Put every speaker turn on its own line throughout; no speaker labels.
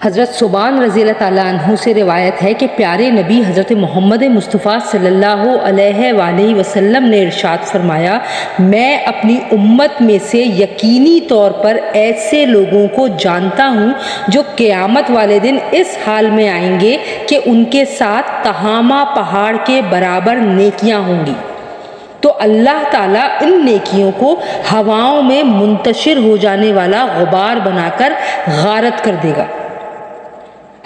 حضرت ثوبان رضی اللہ تعالیٰ عنہ سے روایت ہے کہ پیارے نبی حضرت محمد مصطفیٰ صلی اللہ علیہ وآلہ وسلم نے ارشاد فرمایا، میں اپنی امت میں سے یقینی طور پر ایسے لوگوں کو جانتا ہوں جو قیامت والے دن اس حال میں آئیں گے کہ ان کے ساتھ تہامہ پہاڑ کے برابر نیکیاں ہوں گی، تو اللہ تعالیٰ ان نیکیوں کو ہواؤں میں منتشر ہو جانے والا غبار بنا کر غارت کر دے گا۔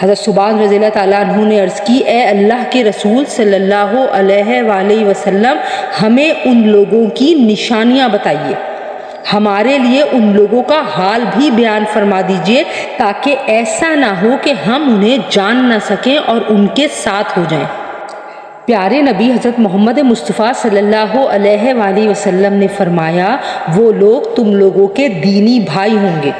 حضرت ثوبان رضی اللہ تعالیٰ عنہ نے عرض کی، اے اللہ کے رسول صلی اللہ علیہ وآلہ وسلم، ہمیں ان لوگوں کی نشانیاں بتائیے، ہمارے لیے ان لوگوں کا حال بھی بیان فرما دیجئے تاکہ ایسا نہ ہو کہ ہم انہیں جان نہ سکیں اور ان کے ساتھ ہو جائیں۔ پیارے نبی حضرت محمد مصطفیٰ صلی اللہ علیہ وآلہ وسلم نے فرمایا، وہ لوگ تم لوگوں کے دینی بھائی ہوں گے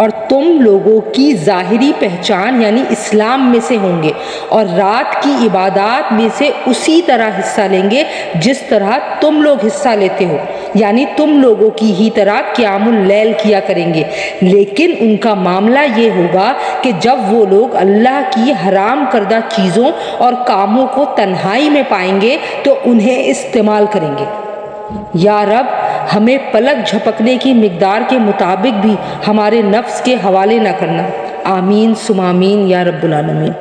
اور تم لوگوں کی ظاہری پہچان یعنی اسلام میں سے ہوں گے، اور رات کی عبادات میں سے اسی طرح حصہ لیں گے جس طرح تم لوگ حصہ لیتے ہو، یعنی تم لوگوں کی ہی طرح قیام اللیل کیا کریں گے، لیکن ان کا معاملہ یہ ہوگا کہ جب وہ لوگ اللہ کی حرام کردہ چیزوں اور کاموں کو تنہائی میں پائیں گے تو انہیں استعمال کریں گے۔ یا رب، ہمیں پلک جھپکنے کی مقدار کے مطابق بھی ہمارے نفس کے حوالے نہ کرنا۔ آمین ثم آمین یا رب العالمین۔